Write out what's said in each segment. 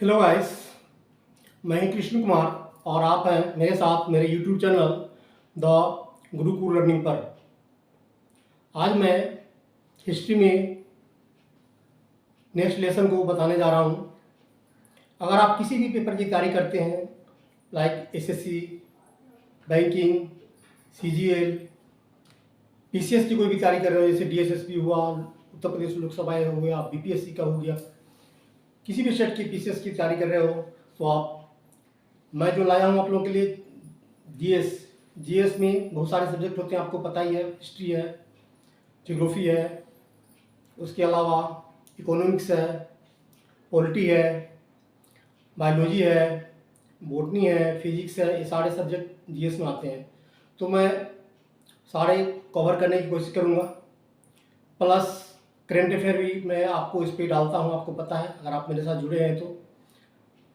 Hello guys, मैं हूं कृष्ण कुमार और आप हैं मेरे साथ मेरे YouTube channel the Gurukul learning पर। आज मैं हिस्ट्री में नेक्स्ट लेसन को बताने जा रहा हूं। अगर आप किसी भी पेपर की तैयारी करते हैं like SSC, banking, CGL, PCS की कोई भी तैयारी कर रहे हो, जैसे डीएसएसपी हुआ, उत्तर प्रदेश लोकसभा हो गया, बीपीएससी का हो गया, किसी भी स्टेट की पीसीएस की तैयारी कर रहे हो तो मैं जो लाया हूँ आप लोगों के लिए जीएस में बहुत सारे सब्जेक्ट होते हैं, आपको पता ही है। हिस्ट्री है, ज्योग्राफी है, उसके अलावा इकोनॉमिक्स है, पॉलिटी है, बायोलॉजी है, बॉटनी है, फिजिक्स है। ये सारे सब्जेक्ट जीएस में आते हैं, तो मैं सारे कवर करने की कोशिश करूँगा। प्लस करंट अफेयर भी मैं आपको इस पर डालता हूँ, आपको पता है अगर आप मेरे साथ जुड़े हैं तो।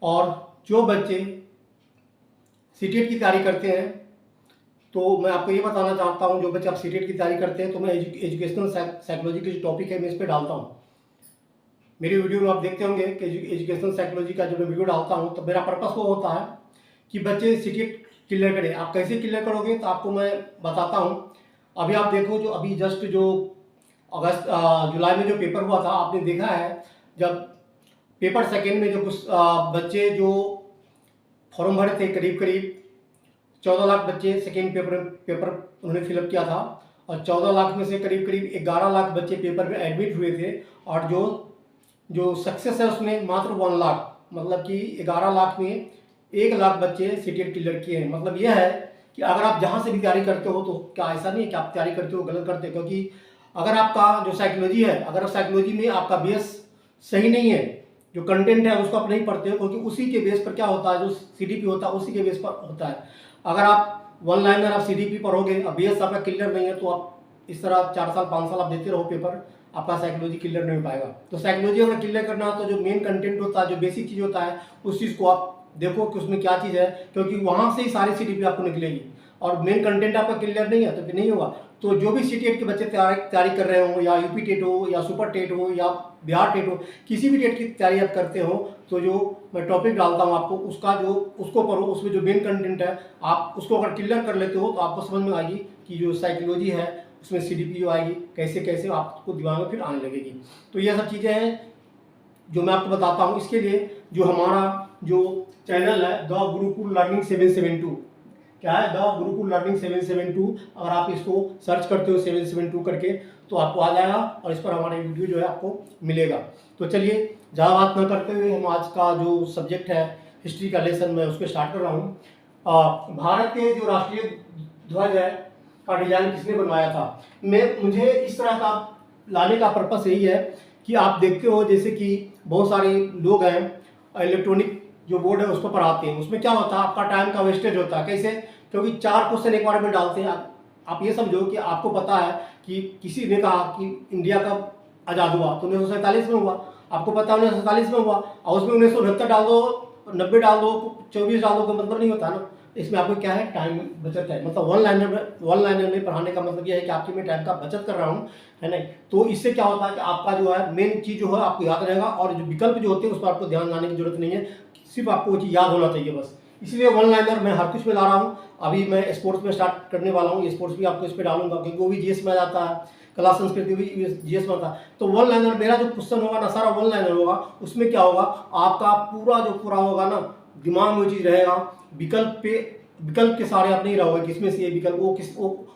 और जो बच्चे सीटेट की तैयारी करते हैं तो मैं आपको ये बताना चाहता हूँ, जो बच्चे आप सीटेट की तैयारी करते हैं तो मैं एजुकेशनल साइकोलॉजी की जो टॉपिक है मैं इस पर डालता हूँ। मेरी वीडियो में आप देखते होंगे कि एजुकेशनल साइकोलॉजी का जो मैं वीडियो डालता हूँ तो मेरा पर्पस वो होता है कि बच्चे सीटेट क्लियर करें। आप कैसे क्लियर करोगे तो आपको मैं बताता हूँ। अभी आप देखो, जो अभी जस्ट जो जुलाई में जो पेपर हुआ था, आपने देखा है जब पेपर सेकेंड में जो कुछ बच्चे जो फॉर्म भरे थे, करीब करीब 14 लाख बच्चे सेकेंड पेपर उन्होंने फिलअप किया था, और 14 लाख में से करीब करीब 11 लाख बच्चे पेपर में एडमिट हुए थे, और जो सक्सेस है उसमें मात्र 1 लाख, मतलब कि 11 लाख में 1 लाख बच्चे सीटेट क्लियर किए हैं। मतलब यह है कि अगर आप जहाँ से भी तैयारी करते हो तो क्या ऐसा नहीं है कि आप तैयारी करते हो गलत करते हो, क्योंकि अगर आपका जो साइकोलॉजी है, अगर साइकोलॉजी में आपका बेस सही नहीं है, जो कंटेंट है उसको आप नहीं पढ़ते हो, क्योंकि उसी के बेस पर क्या होता है, जो सीडीपी होता है उसी के बेस पर होता है। अगर आप वन लाइनर आप सीडीपी पढ़ोगे, अब बेस आपका क्लियर नहीं है, तो आप इस तरह 4 साल 5 साल आप देते रहो पेपर, आपका साइकोलॉजी क्लियर नहीं हो पाएगा। तो साइकोलॉजी अगर क्लियर करना हो तो जो मेन कंटेंट होता है, जो बेसिक चीज़ होता है, उस चीज़ को आप देखो कि उसमें क्या चीज़ है, क्योंकि वहाँ से ही सारी सीडीपी आपको निकलेगी। और मेन कंटेंट आपका क्लियर नहीं है तो फिर नहीं होगा। तो जो भी सीटेट के बच्चे तैयारी कर रहे हो, या यूपी टेट हो, या सुपर टेट हो, या बिहार टेट हो, किसी भी टेट की तैयारी आप करते हो, तो जो मैं टॉपिक डालता हूँ आपको उसको पढ़ो। उसमें जो मेन कंटेंट है आप उसको अगर क्लियर कर लेते हो तो आपको समझ में आएगी कि जो साइकोलॉजी है उसमें सीडीपी जो आएगी कैसे कैसे आपको दिमाग में फिर आने लगेगी। तो ये सब चीज़ें हैं जो मैं आपको बताता हूँ। इसके लिए जो हमारा जो चैनल है द गुरुकुल लर्निंग 772, क्या है, द गुरुकुल लर्निंग 772, अगर आप इसको सर्च करते हो 772 करके तो आपको आ जाएगा, और इस पर हमारे वीडियो जो है आपको मिलेगा। तो चलिए ज़्यादा बात न करते हुए हम आज का जो सब्जेक्ट है हिस्ट्री का लेसन मैं उसको स्टार्ट कर रहा हूँ। भारत के जो राष्ट्रीय ध्वज है का डिजाइन किसने बनवाया था? मुझे इस तरह का लाने का पर्पस यही है कि आप देखते हो जैसे कि बहुत सारे लोग हैं इलेक्ट्रॉनिक जो बोर्ड है उस पर पढ़ाते हैं, उसमें क्या होता है आपका टाइम का वेस्टेज होता है। कैसे? क्योंकि 4 क्वेश्चन एक बार में डालते हैं। आप ये समझो कि आपको पता है कि किसी ने कहा कि इंडिया कब आज़ाद हुआ, तो 1947 में हुआ। आपको पता है 1947 में हुआ, और उसमें 1969 डाल दो, 90 डाल दो, 24 डाल दो, का मतलब नहीं होता ना। इसमें आपको क्या है, टाइम बचत है। मतलब वन लाइनर में पढ़ाने का मतलब यह है कि आपके मैं टाइम का बचत कर रहा हूँ, है नहीं। तो इससे क्या होता है कि आपका जो है मेन चीज़ जो है आपको याद रहेगा, और जो विकल्प जो होते हैं उस पर आपको ध्यान लाने की जरूरत नहीं है, सिर्फ आपको वो चीज़ याद होना चाहिए बस। इसलिए वन लाइनर मैं हर कुछ में ला रहा हूँ। अभी मैं स्पोर्ट्स में स्टार्ट करने वाला हूँ, स्पोर्ट्स भी आपको इस पर डालूंगा, क्योंकि वो भी जीएस में आ जाता है, कला संस्कृति भी जीएस में आता है। तो वन लाइनर मेरा जो क्वेश्चन होगा ना, सारा वन लाइनर होगा। उसमें क्या होगा, आपका पूरा होगा ना, दिमाग में वो चीज़ रहेगा। विकल्प के सारे आप नहीं रहोगे किसमें से ये विकल्प,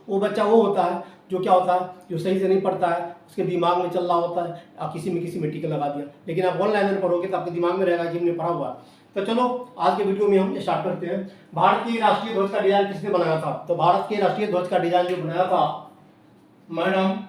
वो बच्चा वो होता है जो क्या होता है, जो सही से नहीं पढ़ता है, उसके दिमाग में चल रहा होता है, आप किसी में टिक लगा दिया। लेकिन आप वन लाइनर पढ़ोगे तो आपके दिमाग में रहेगा कि हमने पढ़ा हुआ है। तो चलो आज के वीडियो में हम स्टार्ट करते हैं। भारत की राष्ट्रीय ध्वज का डिजाइन किसने बनाया था? तो भारत के राष्ट्रीय ध्वज का डिजाइन जो बनाया था मैडम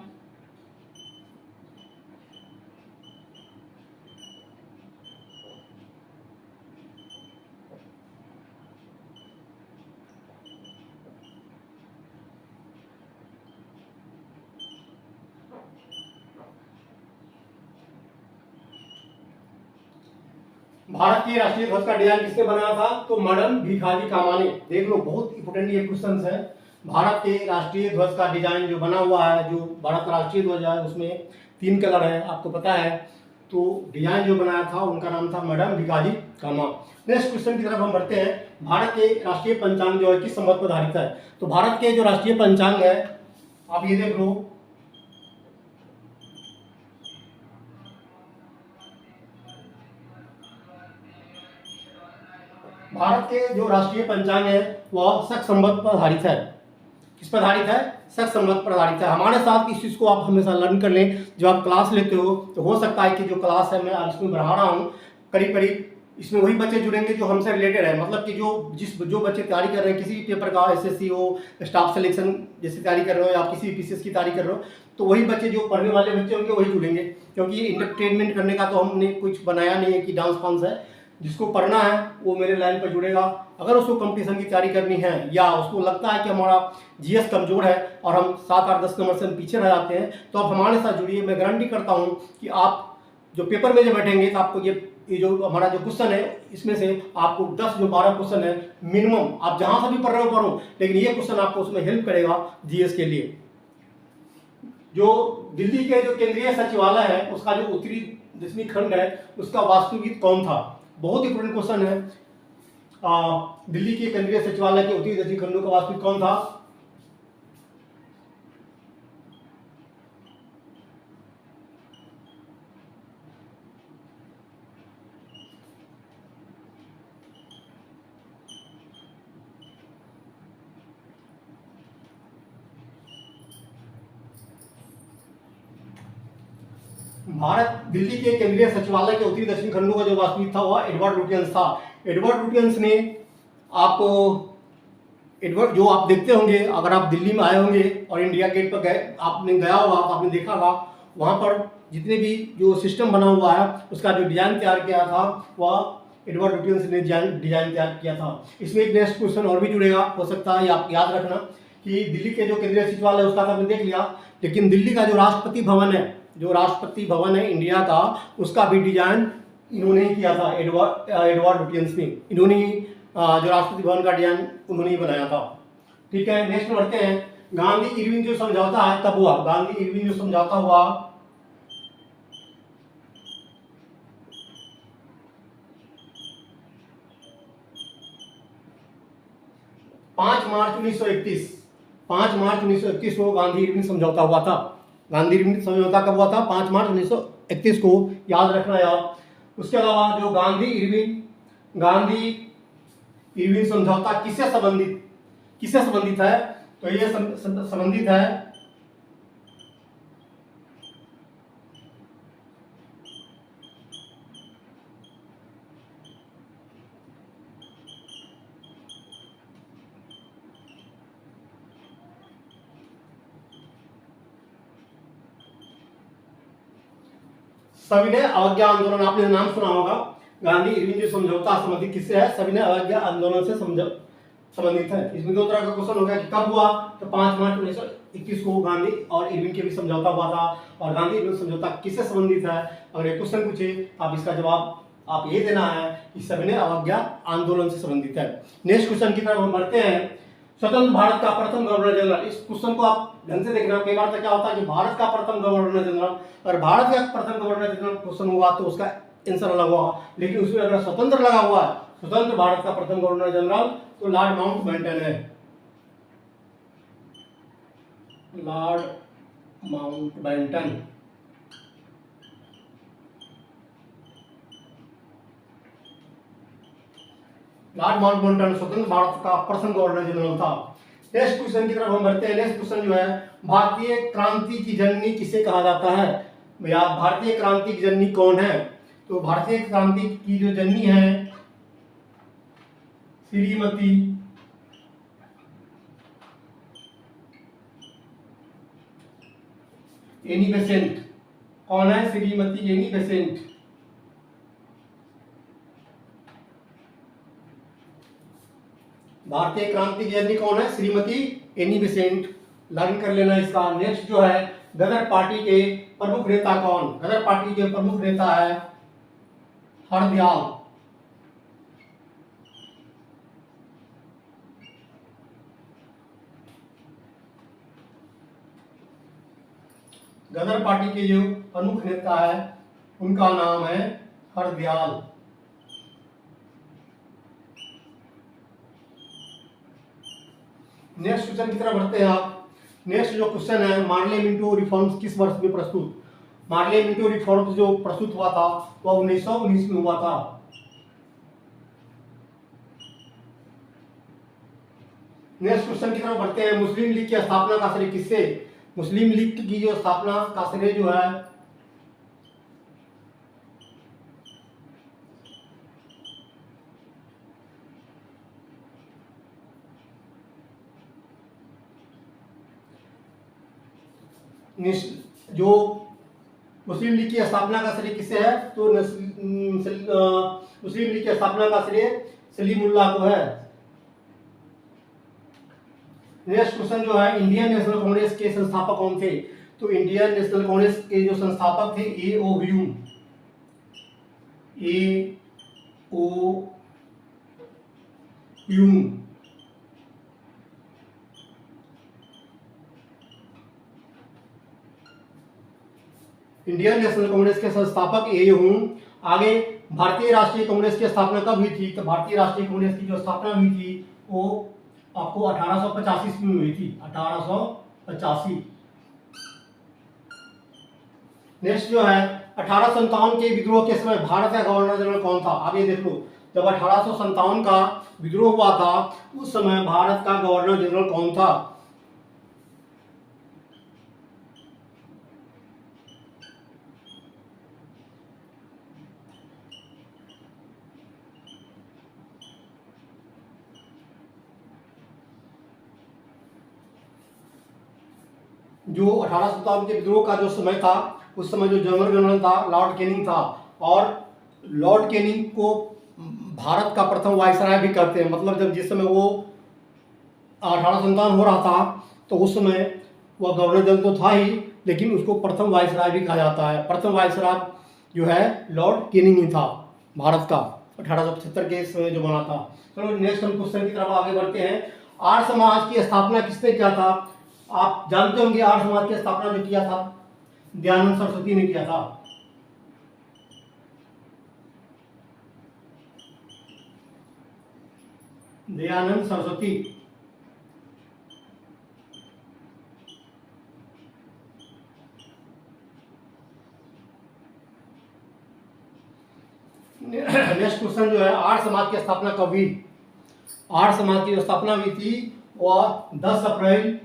भारत के राष्ट्रीय ध्वज का डिजाइन किसने बनाया था? तो मैडम भिखाजी कामा ने। देख लो, बहुत इंपोर्टेंट ये क्वेश्चन है। भारत के राष्ट्रीय ध्वज का डिजाइन जो बना हुआ है, जो भारत का राष्ट्रीय ध्वज है उसमें 3 कलर है, आपको पता है। तो डिजाइन जो बनाया था उनका नाम था मैडम भिकाजी कामा। नेक्स्ट क्वेश्चन की तरफ हम बढ़ते हैं। भारत के राष्ट्रीय पंचांग जो है किस संवत पर आधारित है? तो भारत के जो राष्ट्रीय पंचांग है, आप ये देख लो, भारत के जो राष्ट्रीय पंचांग है वह शक संवत पर आधारित है। किस पर आधारित है? शक संवत पर आधारित है। हमारे साथ इस चीज़ को आप हमेशा लर्न कर लें। जब आप क्लास लेते हो तो हो सकता है कि जो क्लास है मैं आज इसमें बढ़ा रहा हूँ, करीब करीब इसमें वही बच्चे जुड़ेंगे जो हमसे रिलेटेड है, मतलब कि जो बच्चे तैयारी कर रहे हैं किसी भी पेपर का, एसएससी हो, स्टाफ सिलेक्शन जैसे तैयारी कर रहे हो, या किसी भी पीसीएस की तैयारी कर रहे हो, तो वही बच्चे जो पढ़ने वाले बच्चे होंगे वही जुड़ेंगे। क्योंकि ये इंटरटेनमेंट करने का तो हमने कुछ बनाया नहीं है कि डांस फांस है। जिसको पढ़ना है वो मेरे लाइन पर जुड़ेगा। अगर उसको कंपटीशन की तैयारी करनी है या उसको लगता है कि हमारा जीएस कमजोर है और हम 7, 8, 10 नंबर से हम पीछे रह जाते हैं, तो आप हमारे साथ जुड़िए। मैं गारंटी करता हूँ कि आप जो पेपर में जब बैठेंगे तो आपको ये जो हमारा जो क्वेश्चन है इसमें से आपको 10 जो 12 क्वेश्चन है मिनिमम, आप जहां से भी पढ़ रहे हो पढ़ो, लेकिन ये क्वेश्चन आपको उसमें हेल्प करेगा जीएस के लिए। जो दिल्ली के जो केंद्रीय सचिवालय है उसका जो उत्तरी दक्षिणी खंड है उसका वास्तुविद कौन था? बहुत ही इंपोर्टेंट क्वेश्चन है। दिल्ली के केंद्रीय सचिवालय के उत्तरी दक्षिणी खंडों का वास्तुविद कौन था? भारत दिल्ली के केंद्रीय सचिवालय के उत्तरी दक्षिणी खंडों का जो वास्तविक था वह एडवर्ड लुटियंस था। एडवर्ड लुटियंस ने आपको एडवर्ड जो आप देखते होंगे, अगर आप दिल्ली में आए होंगे और इंडिया गेट पर गए, आपने गया होगा तो आपने देखा होगा वहाँ पर जितने भी जो सिस्टम बना हुआ है उसका जो डिजाइन तैयार किया था वह एडवर्ड लुटियंस ने डिजाइन तैयार किया था। इसमें एक नेक्स्ट क्वेश्चन और भी जुड़ेगा, हो सकता है आप याद रखना कि दिल्ली के जो केंद्रीय सचिवालय उसका तो आपने देख लिया, लेकिन दिल्ली का जो राष्ट्रपति भवन है, जो राष्ट्रपति भवन है इंडिया का, उसका भी डिजाइन इन्होंने ही किया था, एडवर्ड लुटियंस ने। इन्होंने जो राष्ट्रपति भवन का डिजाइन उन्होंने ही बनाया था। ठीक है, नेक्स्ट बढ़ते हैं। गांधी इरविन जो समझौता है कब हुआ? गांधी इरविन जो समझौता हुआ 5 मार्च 1931। 5 मार्च 1931 को गांधी इरविन समझौता हुआ था। गांधी इरविन समझौता कब हुआ था? 5 मार्च 1931 को, याद रखना यार। उसके अलावा जो गांधी इरविन समझौता किससे संबंधित है? तो ये संबंधित है सविनय अवज्ञा आंदोलन, आपने नाम सुना होगा। गांधी इरविन जो समझौता संबंधित किससे है? सविनय अवज्ञा आंदोलन से संबंधित है। इसमें दो तरह का क्वेश्चन हो गया कि कब हुआ, तो 5 मार्च 1921 को गांधी और इरविन के बीच समझौता हुआ था। और गांधी इरविन समझौता किससे संबंधित है? अगर एक क्वेश्चन पूछे आप इसका जवाब आप ये देना है कि सविनय अवज्ञा आंदोलन से संबंधित है। नेक्स्ट क्वेश्चन की तरफ हम बढ़ते हैं। स्वतंत्र भारत का प्रथम गवर्नर जनरल, इस क्वेश्चन को आप ढंग से देखना। कई बार तो क्या होता है कि भारत का प्रथम गवर्नर जनरल, अगर भारत का प्रथम गवर्नर जनरल क्वेश्चन हुआ तो उसका आंसर अलग होगा, लेकिन उसमें अगर स्वतंत्र लगा हुआ है, स्वतंत्र भारत का प्रथम गवर्नर जनरल, तो लॉर्ड माउंटबेटन है। Lord Mountbatten. लॉर्ड माउंटबेटन स्वतंत्र भारत का प्रथम गवर्नर जनरल था। नेक्स्ट क्वेश्चन की तरफ हम बढ़ते हैं। नेक्स्ट क्वेश्चन जो है, भारतीय क्रांति की जननी किसे कहा जाता है? भैया भारतीय क्रांति की जननी कौन है? तो भारतीय क्रांति की जो जननी है श्रीमती एनी बेसेंट। कौन है? Shrimati Annie Besant. भारतीय क्रांति की जननी कौन है? Shrimati Annie Besant. लर्न कर लेना इसका। नेक्स्ट जो है, गदर पार्टी के प्रमुख नेता कौन? गदर पार्टी के प्रमुख नेता है हरदयाल। गदर पार्टी के जो प्रमुख नेता है उनका नाम है हरदयाल। नेक्स्ट क्वेश्चन की तरफ बढ़ते हैं आप। नेक्स्ट जो क्वेश्चन है, मार्ले मिंटो रिफॉर्म्स किस वर्ष में प्रस्तुत? मार्ले मिंटो रिफॉर्म्स जो प्रस्तुत हुआ था वह 1919 में हुआ था। नेक्स्ट क्वेश्चन की तरफ बढ़ते हैं। मुस्लिम लीग की स्थापना का श्रेय किससे? मुस्लिम लीग की जो स्थापना का श्रेय जो है जो मुस्लिम लीग की स्थापना का श्रेय किससे है? तो मुस्लिम लीग की स्थापना का श्रेय सलीमुल्लाह को है। नेक्स्ट क्वेश्चन जो है, इंडियन नेशनल कांग्रेस के संस्थापक कौन थे? तो इंडियन नेशनल कांग्रेस के जो संस्थापक थे A O Hume. A O Hume. Indian National Congress के संस्थापक ए ह्यूम। आगे भारतीय राष्ट्रीय कांग्रेस की स्थापना कब हुई थी? तो भारतीय राष्ट्रीय कांग्रेस की जो स्थापना हुई थी वो आपको 1885 ईस्वी में हुई थी। 1885। नेक्स्ट जो है, 1857 के विद्रोह के समय भारत का गवर्नर जनरल कौन था? आप ये देख लो, जब 1857 का विद्रोह हुआ था उस समय भारत का गवर्नर जनरल कौन था? जो 1857 के विद्रोह का जो समय था उस समय जो गवर्नर जनरल था लॉर्ड कैनिंग था। और लॉर्ड कैनिंग को भारत का प्रथम वायसराय भी कहते हैं। मतलब जब जिस समय वो 1857 हो रहा था तो उस समय वह गवर्नर जनरल तो था ही, लेकिन उसको प्रथम वायसराय भी कहा जाता है। प्रथम वायसराय जो है लॉर्ड कैनिंग ही था भारत का, 1875 के समय जो बना था। चलो नेक्स्ट हम क्वेश्चन की तरफ आगे बढ़ते हैं। आर्य समाज की स्थापना किसने किया था? आप जानते होंगे आर्य समाज की स्थापना जो किया था दयानंद सरस्वती ने किया था। दयानंद सरस्वती। नेक्स्ट क्वेश्चन जो है, आर्य समाज की स्थापना कब हुई? आर्य समाज की जो स्थापना हुई थी वह 10 अप्रैल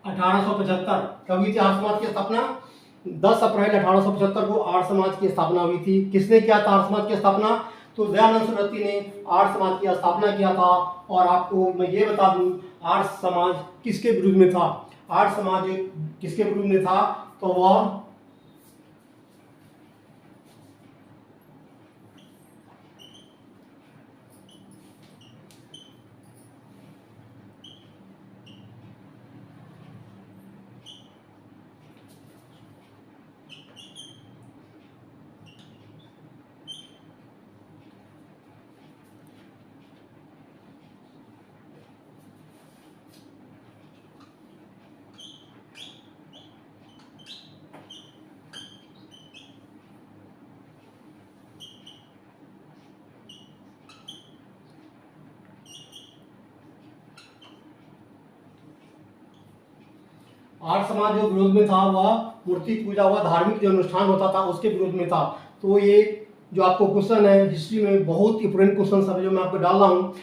1875 कब हुई थी आर्य समाज की स्थापना? 10 अप्रैल 1875 को आर्य समाज की स्थापना हुई थी। किसने किया था आर्य समाज की स्थापना? तो दयानंद सरस्वती ने आर्य समाज की स्थापना किया था। और आपको मैं ये बता दूं आर्य समाज किसके विरुद्ध में था? आर्य समाज किसके विरुद्ध में था? तो वह आर्य समाज जो विरोध में था वह मूर्ति पूजा हुआ धार्मिक जो अनुष्ठान होता था उसके विरोध में था। तो ये जो आपको क्वेश्चन है हिस्ट्री में बहुत इंपोर्टेंट क्वेश्चन सब जो मैं आपको डाल रहा हूँ,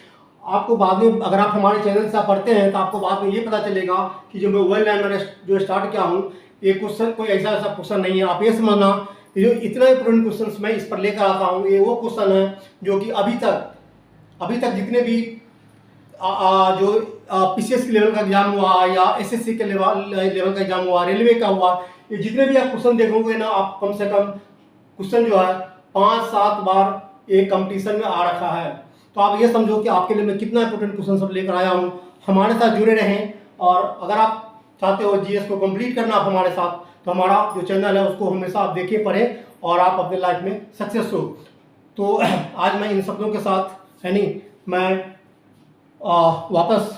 आपको बाद में अगर आप हमारे चैनल से पढ़ते हैं तो आपको बाद में ये पता चलेगा कि जो मैं वर्ल्ड लैंड जो स्टार्ट किया हूँ ये क्वेश्चन कोई ऐसा ऐसा क्वेश्चन नहीं है। आप ये समझना जो इतना इंपोर्टेंट क्वेश्चन मैं इस पर लेकर आता हूँ ये वो क्वेश्चन है जो कि अभी तक जितने भी जो पीसीएस के लेवल का एग्जाम हुआ या एसएससी के लेवल का एग्जाम हुआ, रेलवे का हुआ, ये जितने भी आप क्वेश्चन देखोगे ना आप कम से कम क्वेश्चन जो है 5-7 बार एक कंपटीशन में आ रखा है। तो आप ये समझो कि आपके लिए मैं कितना इंपोर्टेंट क्वेश्चन सब लेकर आया हूँ। हमारे साथ जुड़े रहें और अगर आप चाहते हो जीएस को कंप्लीट करना आप हमारे साथ तो हमारा जो चैनल है उसको हमेशा आप देखिए पढ़ें और आप अपने लाइफ में सक्सेस हो। तो आज मैं इन शब्दों के साथ यानी मैं वापस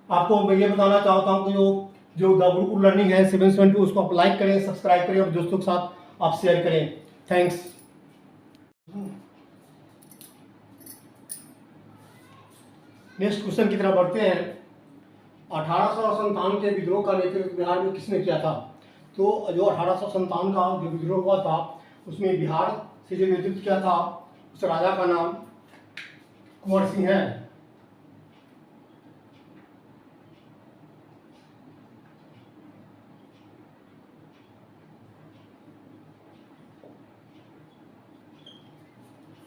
आपको मैं ये बताना चाहता हूँ कि जो द गुरुकुल लर्निंग है 772 उसको आप लाइक करें, सब्सक्राइब करें और दोस्तों के साथ आप शेयर करें। थैंक्स। नेक्स्ट क्वेश्चन की तरफ बढ़ते हैं। 1857 के विद्रोह का नेतृत्व बिहार में किसने किया था? तो जो 1857 का जो विद्रोह हुआ था उसमें बिहार से जो नेतृत्व किया था उस राजा का नाम कुंवर सिंह है।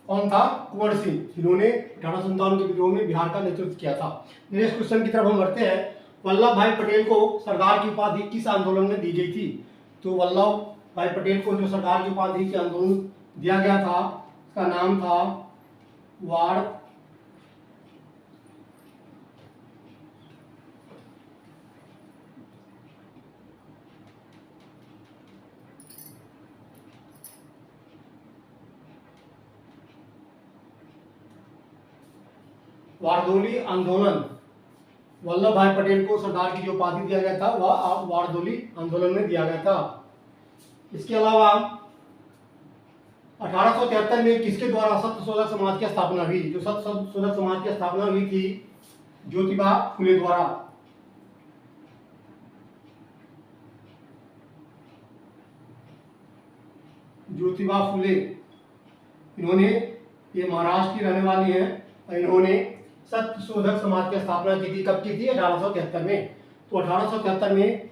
कौन था? कुंवर सिंह, जिन्होंने 1857 के विद्रोह में बिहार का नेतृत्व किया था। नेक्स्ट क्वेश्चन की तरफ हम बढ़ते हैं। वल्लभ भाई पटेल को सरदार की उपाधि किस आंदोलन में दी गई थी? तो वल्लभ भाई पटेल को जो सरदार की उपाधि के आंदोलन दिया गया था उसका नाम था वारदोली आंदोलन। वल्लभ भाई पटेल को सरदार की जो उपाधि दिया गया था वह वारदोली आंदोलन में दिया गया था। इसके अलावा 1873 में किसके द्वारा सत्यशोधक समाज की स्थापना हुई? जो सत्यशोधक समाज की स्थापना हुई थी ज्योतिबा फुले द्वारा। ज्योतिबा फुले, इन्होंने, ये महाराष्ट्र की रहने वाली हैं और इन्होंने सत्यशोधक समाज की स्थापना की थी। कब की थी? 1873 में। तो 1873 में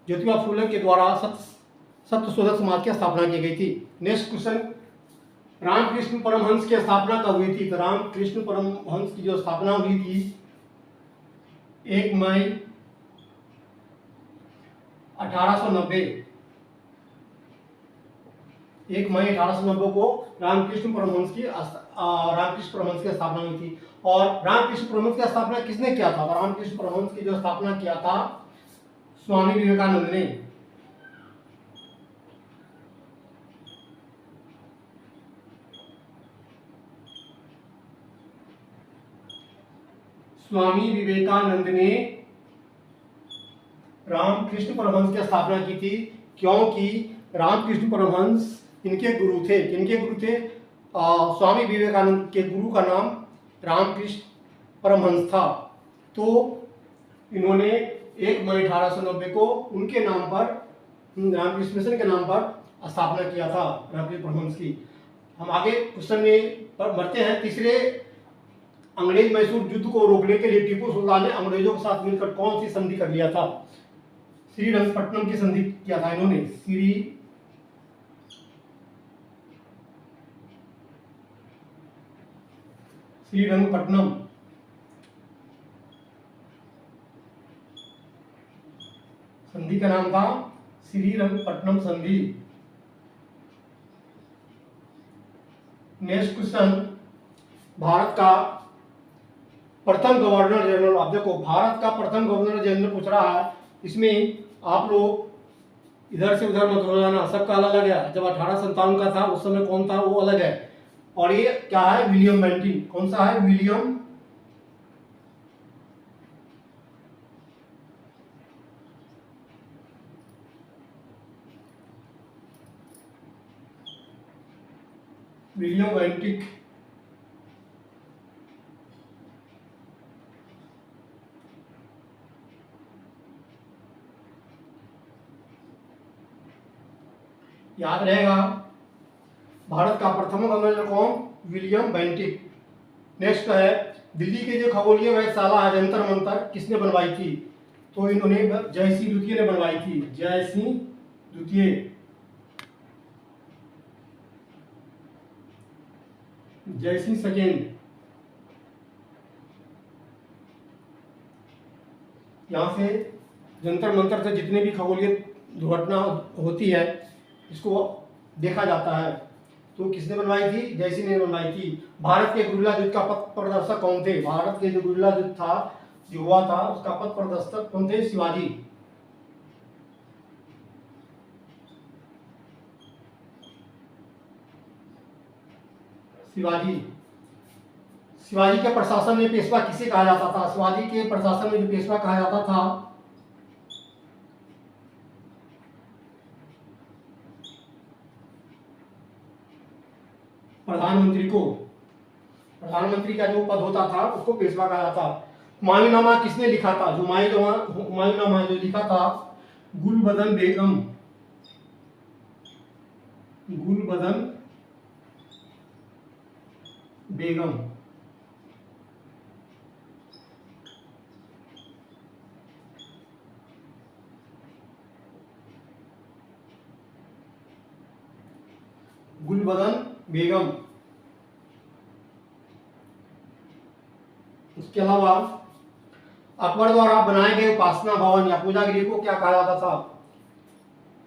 ज्योतिबा फुले के द्वारा सत्यशोधक समाज की स्थापना की गई थी। नेक्स्ट क्वेश्चन, रामकृष्ण परमहंस की स्थापना कब हुई थी? तो रामकृष्ण परमहंस की जो स्थापना हुई थी 1 मई 1890। 1 मई 1890 को रामकृष्ण परमहंस की स्थापना हुई थी। और रामकृष्ण परमहंस की स्थापना किसने किया था? रामकृष्ण परमहंस की जो स्थापना किया था स्वामी विवेकानंद ने। स्वामी विवेकानंद ने रामकृष्ण परमहंस की स्थापना की थी, क्योंकि रामकृष्ण परमहंस इनके गुरु थे। किनके गुरु थे? स्वामी विवेकानंद के गुरु का नाम रामकृष्ण परमहंस था। तो इन्होंने 1 मई 1890 को उनके नाम पर, रामकृष्ण मिशन के नाम पर स्थापना किया था रामकृष्ण परमहंस की। हम आगे क्वेश्चन में बढ़ते हैं। तीसरे अंग्रेज मैसूर युद्ध को रोकने के लिए टीपू सुल्तान ने अंग्रेजों के साथ मिलकर कौन सी संधि कर लिया था? श्रीरंगपट्टनम की संधि किया था इन्होंने। श्रीरंगपट्टनम संधि का नाम था श्रीरंगपट्टनम संधि। नेक्स्ट क्वेश्चन, भारत का प्रथम गवर्नर जनरल। आप देखो, भारत का प्रथम गवर्नर जनरल पूछ रहा है, इसमें आप लोग इधर से उधर मत हो जाना, सबका अलग अलग है। जब 1857 का था उस समय कौन था वो अलग है। और ये क्या है? William Bentinck. कौन सा है? William Bentinck. याद रहेगा, भारत का प्रथम गवर्नर कौन? William Bentinck. नेक्स्ट है, दिल्ली के जो खगोलीय वेधशाला है जंतर मंतर किसने बनवाई थी? तो इन्होंने जयसिंह द्वितीय ने बनवाई थी। जयसिंह द्वितीय। जयसिंह सेकेंड। यहाँ से जंतर मंतर से जितने भी खगोलीय दुर्घटना होती है इसको देखा जाता है। तो किसने बनवाई थी? जयसिंह ने बनवाई थी। भारत के गुरिल्ला युद्ध का पथ प्रदर्शक कौन थे? भारत के जो गुरिल्ला युद्ध था जो हुआ था उसका पथ प्रदर्शक कौन थे? शिवाजी। शिवाजी। शिवाजी के प्रशासन में पेशवा किसे कहा जाता था? शिवाजी के प्रशासन में जो पेशवा कहा जाता था प्रधानमंत्री को। प्रधानमंत्री का जो पद होता था उसको पेशवा कहा जाता। हुमायूंनामा किसने लिखा था? जो हुमायूंनामा जो लिखा था गुलबदन बेगम। गुलबदन बेगम। गुलबदन बेगम। इसके अलावा अकबर द्वारा बनाए गए उपासना भवन या पूजा गृह को क्या कहा जाता था?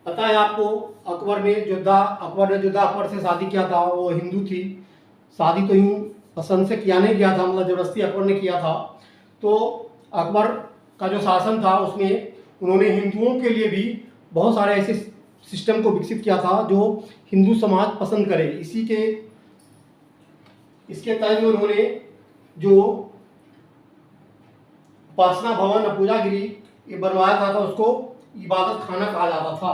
पता है आपको, अकबर ने अकबर से शादी किया था। वो हिंदू थी। शादी तो यूं पसंद से किया नहीं गया था, मतलब जबरदस्ती अकबर ने किया था। तो अकबर का जो शासन था उसमें उन्होंने हिंदुओं के लिए भी बहुत सारे ऐसे सिस्टम को विकसित किया था जो हिंदू समाज पसंद करे। इसके तहत में उन्होंने जो उपासना भवन या पूजा गृह ये बनवाया था, तो उसको इबादत खाना कहा जाता था।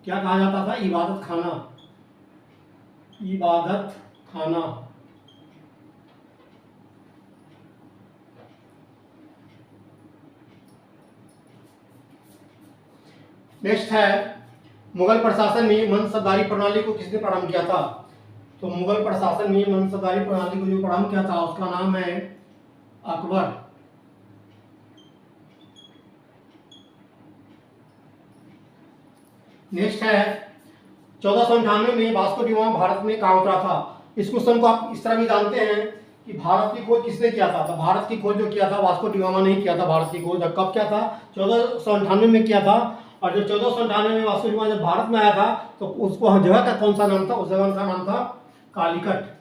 क्या कहा जाता था? इबादत खाना। इबादत खाना। नेक्स्ट है, मुगल प्रशासन में मनसबदारी प्रणाली को किसने प्रारंभ किया था? तो मुगल प्रशासन में मनसबदारी प्रणाली को जो प्रारंभ किया था उसका नाम है अकबर। नेक्स्ट है, 1498 में वास्को डी गामा भारत में कहाँ उतरा था? इस क्वेश्चन को आप इस तरह भी जानते हैं कि भारत की खोज किसने किया था? तो भारत की खोज जो किया था वास्को डी गामा नहीं किया था। भारत की खोज कब किया था? 1498 में किया था। और जब 1498 में वास्को डी गामा जब भारत में आया था तो उसको जगह का कौन सा नाम था? उस जगह का नाम था कालीकट।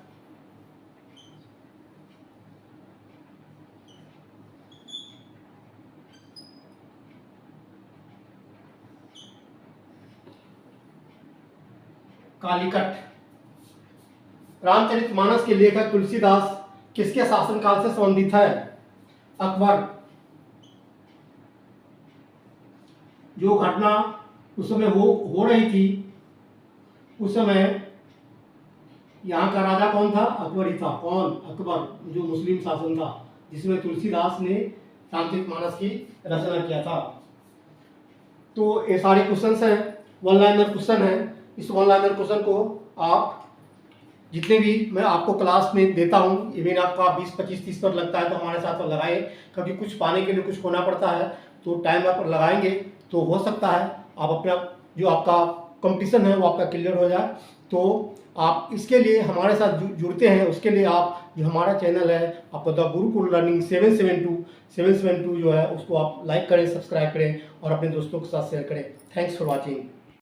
कालीकट। रामचरितमानस के लेखक तुलसीदास किसके शासनकाल से संबंधित है? अकबर। जो घटना उस समय हो रही थी, उस समय यहाँ का राजा कौन था? अकबर ही था। कौन? अकबर, जो मुस्लिम शासन था जिसमें तुलसीदास ने रामचरितमानस की रचना किया था। तो ये सारे क्वेश्चन हैं, वन लाइनर क्वेश्चन है। इस वन लाइनर क्वेश्चन को आप जितने भी मैं आपको क्लास में देता हूँ, इवन आपका 20, 25, 30 पर लगता है तो हमारे साथ तो लगाए, क्योंकि कुछ पाने के लिए कुछ खोना पड़ता है। तो टाइम आप लगाएंगे तो हो सकता है आप अपना जो आपका कंपटीशन है वो आपका क्लियर हो जाए। तो आप इसके लिए हमारे साथ जुड़ते हैं, उसके लिए आप जो हमारा चैनल है आपका द गुरुकुल लर्निंग 772 जो है उसको आप लाइक करें, सब्सक्राइब करें और अपने दोस्तों के साथ शेयर करें। Thanks for watching.